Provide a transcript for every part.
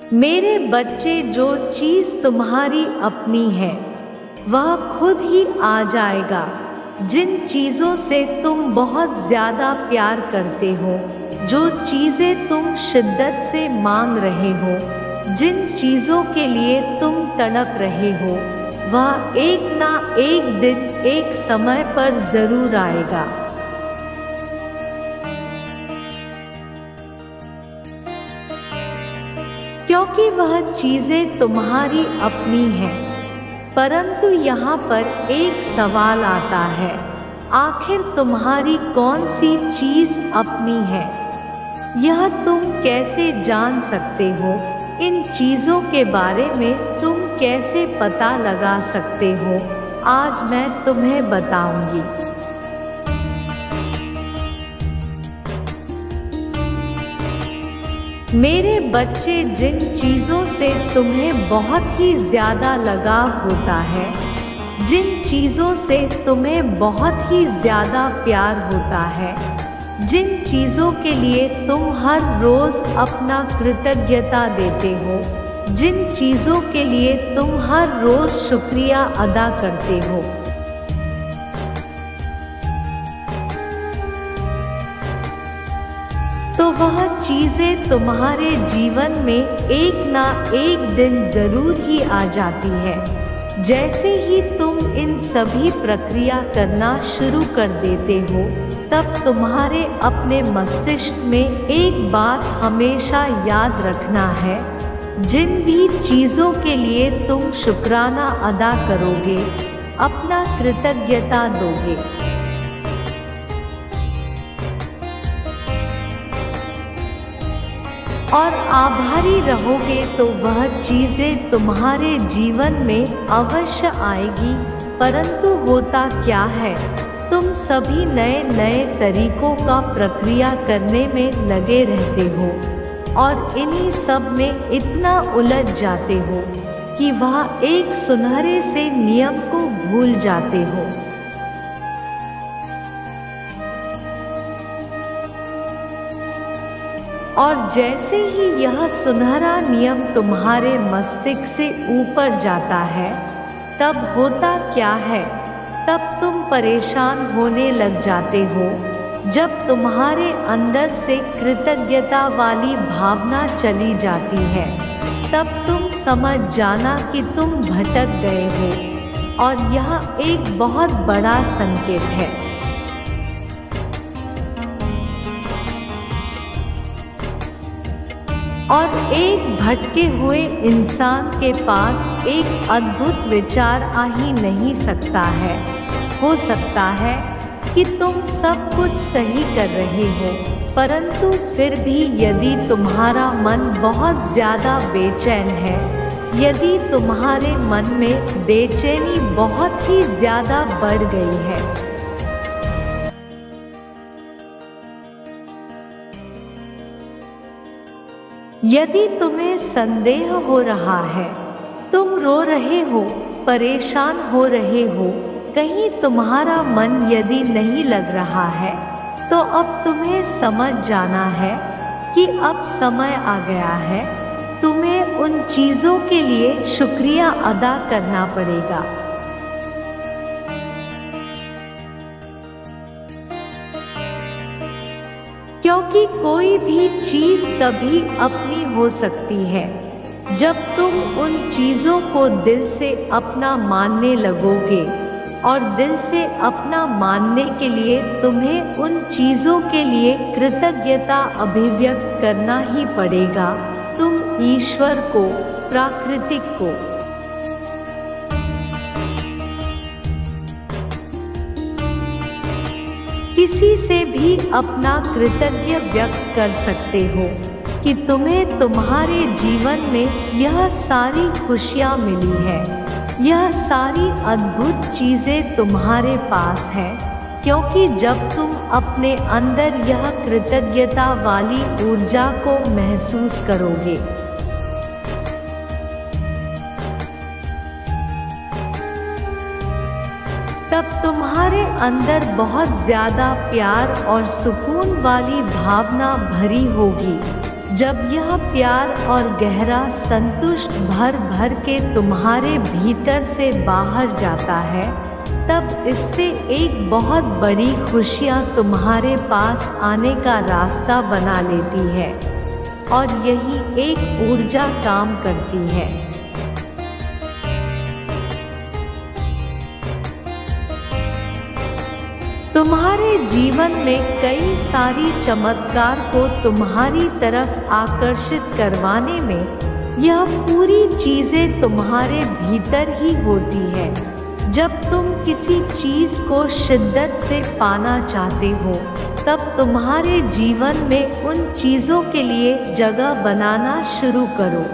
मेरे बच्चे, जो चीज़ तुम्हारी अपनी है वह खुद ही आ जाएगा। जिन चीज़ों से तुम बहुत ज़्यादा प्यार करते हो, जो चीज़ें तुम शिद्दत से मांग रहे हो, जिन चीज़ों के लिए तुम तड़प रहे हो, वह एक ना एक दिन एक समय पर ज़रूर आएगा। क्योंकि वह चीज़ें तुम्हारी अपनी हैं। परंतु यहाँ पर एक सवाल आता है, आखिर तुम्हारी कौन सी चीज़ अपनी है? यह तुम कैसे जान सकते हो? इन चीज़ों के बारे में तुम कैसे पता लगा सकते हो? आज मैं तुम्हें बताऊंगी। मेरे बच्चे, जिन चीज़ों से तुम्हें बहुत ही ज़्यादा लगाव होता है, जिन चीज़ों से तुम्हें बहुत ही ज़्यादा प्यार होता है, जिन चीज़ों के लिए तुम हर रोज़ अपना कृतज्ञता देते हो, जिन चीज़ों के लिए तुम हर रोज़ शुक्रिया अदा करते हो, तो वह चीज़ें तुम्हारे जीवन में एक ना एक दिन ज़रूर ही आ जाती है। जैसे ही तुम इन सभी प्रक्रिया करना शुरू कर देते हो, तब तुम्हारे अपने मस्तिष्क में एक बात हमेशा याद रखना है, जिन भी चीज़ों के लिए तुम शुक्राना अदा करोगे, अपना कृतज्ञता दोगे और आभारी रहोगे, तो वह चीज़ें तुम्हारे जीवन में अवश्य आएगी। परंतु होता क्या है, तुम सभी नए नए तरीकों का प्रक्रिया करने में लगे रहते हो और इन्हीं सब में इतना उलझ जाते हो कि वह एक सुनहरे से नियम को भूल जाते हो। और जैसे ही यह सुनहरा नियम तुम्हारे मस्तिष्क से ऊपर जाता है, तब होता क्या है, तब तुम परेशान होने लग जाते हो। जब तुम्हारे अंदर से कृतज्ञता वाली भावना चली जाती है, तब तुम समझ जाना कि तुम भटक गए हो और यह एक बहुत बड़ा संकेत है। और एक भटके हुए इंसान के पास एक अद्भुत विचार आ ही नहीं सकता है। हो सकता है कि तुम सब कुछ सही कर रहे हो, परंतु फिर भी यदि तुम्हारा मन बहुत ज़्यादा बेचैन है, यदि तुम्हारे मन में बेचैनी बहुत ही ज़्यादा बढ़ गई है, यदि तुम्हें संदेह हो रहा है, तुम रो रहे हो, परेशान हो रहे हो, कहीं तुम्हारा मन यदि नहीं लग रहा है, तो अब तुम्हें समझ जाना है कि अब समय आ गया है, तुम्हें उन चीज़ों के लिए शुक्रिया अदा करना पड़ेगा। क्योंकि कोई भी चीज़ तभी अपनी हो सकती है जब तुम उन चीज़ों को दिल से अपना मानने लगोगे, और दिल से अपना मानने के लिए तुम्हें उन चीज़ों के लिए कृतज्ञता अभिव्यक्त करना ही पड़ेगा। तुम ईश्वर को, प्राकृतिक को, किसी से भी अपना कृतज्ञ व्यक्त कर सकते हो कि तुम्हें तुम्हारे जीवन में यह सारी खुशियाँ मिली है, यह सारी अद्भुत चीज़ें तुम्हारे पास हैं, क्योंकि जब तुम अपने अंदर यह कृतज्ञता वाली ऊर्जा को महसूस करोगे, तब तुम्हारे अंदर बहुत ज़्यादा प्यार और सुकून वाली भावना भरी होगी, जब यह प्यार और गहरा संतुष्ट भर भर के तुम्हारे भीतर से बाहर जाता है, तब इससे एक बहुत बड़ी खुशियाँ तुम्हारे पास आने का रास्ता बना लेती है और यही एक ऊर्जा काम करती है। तुम्हारे जीवन में कई सारी चमत्कार को तुम्हारी तरफ आकर्षित करवाने में यह पूरी चीज़ें तुम्हारे भीतर ही होती है। जब तुम किसी चीज़ को शिद्दत से पाना चाहते हो, तब तुम्हारे जीवन में उन चीज़ों के लिए जगह बनाना शुरू करो।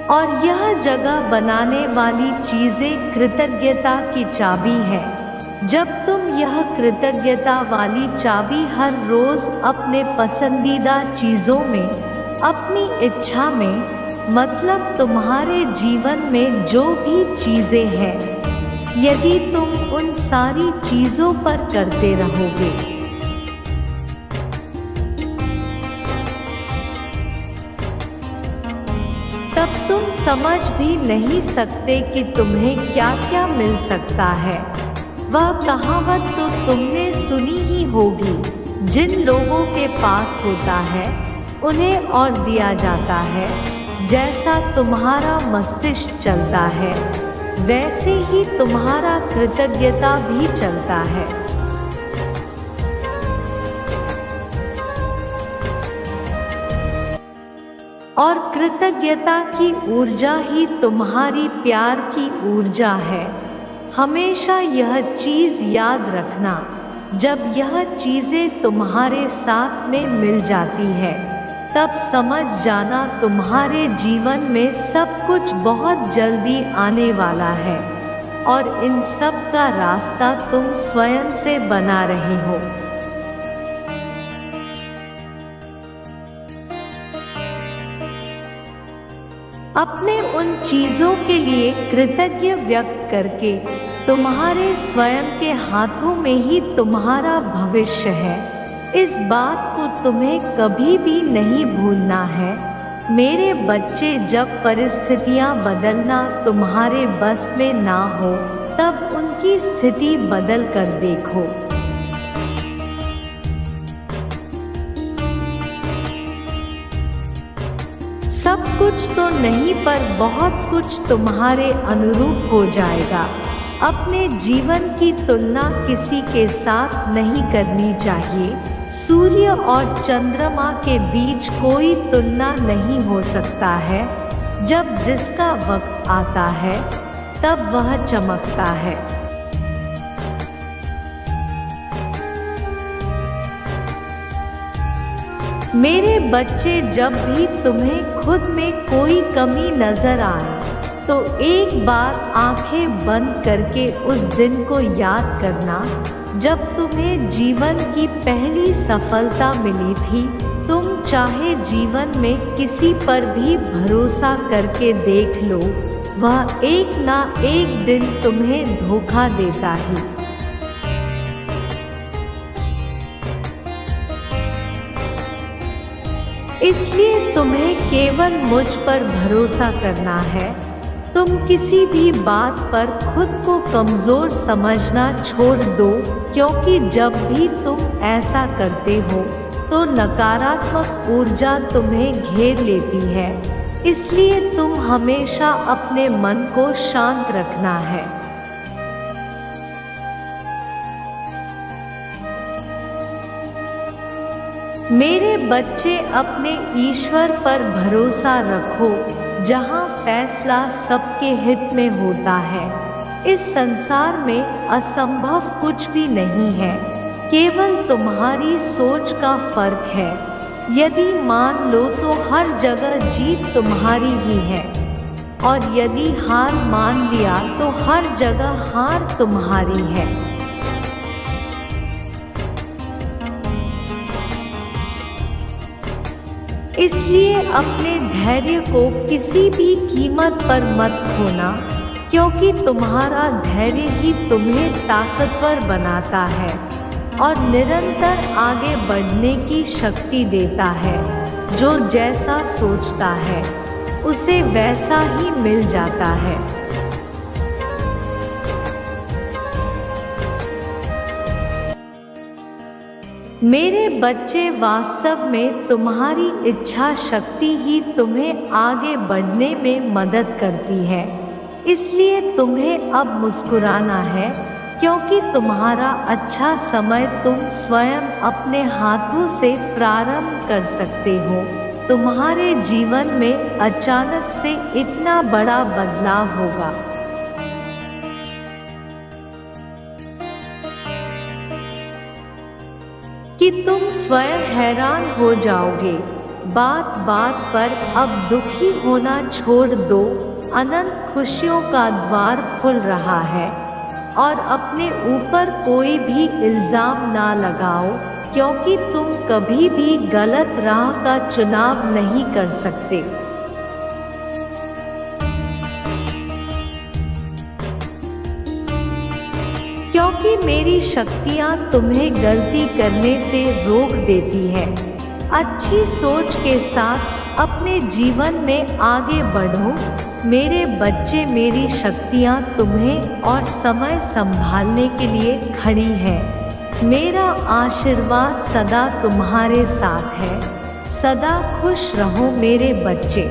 और यह जगह बनाने वाली चीज़ें कृतज्ञता की चाबी है। जब तुम यह कृतज्ञता वाली चाबी हर रोज़ अपने पसंदीदा चीज़ों में, अपनी इच्छा में, मतलब तुम्हारे जीवन में जो भी चीज़ें हैं, यदि तुम उन सारी चीज़ों पर करते रहोगे, तब तुम समझ भी नहीं सकते कि तुम्हें क्या क्या मिल सकता है। वह कहावत तो तुमने सुनी ही होगी, जिन लोगों के पास होता है उन्हें और दिया जाता है। जैसा तुम्हारा मस्तिष्क चलता है, वैसे ही तुम्हारा कृतज्ञता भी चलता है। और कृतज्ञता की ऊर्जा ही तुम्हारी प्यार की ऊर्जा है। हमेशा यह चीज़ याद रखना, जब यह चीज़ें तुम्हारे साथ में मिल जाती है, तब समझ जाना तुम्हारे जीवन में सब कुछ बहुत जल्दी आने वाला है और इन सब का रास्ता तुम स्वयं से बना रहे हो। अपने उन चीज़ों के लिए कृतज्ञ व्यक्त करके तुम्हारे स्वयं के हाथों में ही तुम्हारा भविष्य है। इस बात को तुम्हें कभी भी नहीं भूलना है। मेरे बच्चे, जब परिस्थितियां बदलना तुम्हारे बस में ना हो, तब उनकी स्थिति बदल कर देखो। सब कुछ तो नहीं, पर बहुत कुछ तुम्हारे अनुरूप हो जाएगा। अपने जीवन की तुलना किसी के साथ नहीं करनी चाहिए। सूर्य और चंद्रमा के बीच कोई तुलना नहीं हो सकता है। जब जिसका वक्त आता है, तब वह चमकता है। मेरे बच्चे, जब भी तुम्हें खुद में कोई कमी नजर आए, तो एक बार आंखें बंद करके उस दिन को याद करना जब तुम्हें जीवन की पहली सफलता मिली थी। तुम चाहे जीवन में किसी पर भी भरोसा करके देख लो, वह एक ना एक दिन तुम्हें धोखा देता ही। इसलिए तुम्हें केवल मुझ पर भरोसा करना है। तुम किसी भी बात पर खुद को कमज़ोर समझना छोड़ दो, क्योंकि जब भी तुम ऐसा करते हो तो नकारात्मक ऊर्जा तुम्हें घेर लेती है। इसलिए तुम हमेशा अपने मन को शांत रखना है। मेरे बच्चे, अपने ईश्वर पर भरोसा रखो, जहाँ फैसला सबके हित में होता है। इस संसार में असंभव कुछ भी नहीं है, केवल तुम्हारी सोच का फर्क है। यदि मान लो तो हर जगह जीत तुम्हारी ही है, और यदि हार मान लिया तो हर जगह हार तुम्हारी है। इसलिए अपने धैर्य को किसी भी कीमत पर मत खोना, क्योंकि तुम्हारा धैर्य ही तुम्हें ताकतवर बनाता है और निरंतर आगे बढ़ने की शक्ति देता है। जो जैसा सोचता है उसे वैसा ही मिल जाता है। मेरे बच्चे, वास्तव में तुम्हारी इच्छा शक्ति ही तुम्हें आगे बढ़ने में मदद करती है। इसलिए तुम्हें अब मुस्कुराना है, क्योंकि तुम्हारा अच्छा समय तुम स्वयं अपने हाथों से प्रारंभ कर सकते हो। तुम्हारे जीवन में अचानक से इतना बड़ा बदलाव होगा कि तुम स्वयं हैरान हो जाओगे। बात बात पर अब दुखी होना छोड़ दो। अनंत खुशियों का द्वार खुल रहा है और अपने ऊपर कोई भी इल्ज़ाम ना लगाओ, क्योंकि तुम कभी भी गलत राह का चुनाव नहीं कर सकते। क्योंकि मेरी शक्तियाँ तुम्हें गलती करने से रोक देती है। अच्छी सोच के साथ अपने जीवन में आगे बढ़ो मेरे बच्चे। मेरी शक्तियाँ तुम्हें और समय संभालने के लिए खड़ी है। मेरा आशीर्वाद सदा तुम्हारे साथ है। सदा खुश रहो मेरे बच्चे।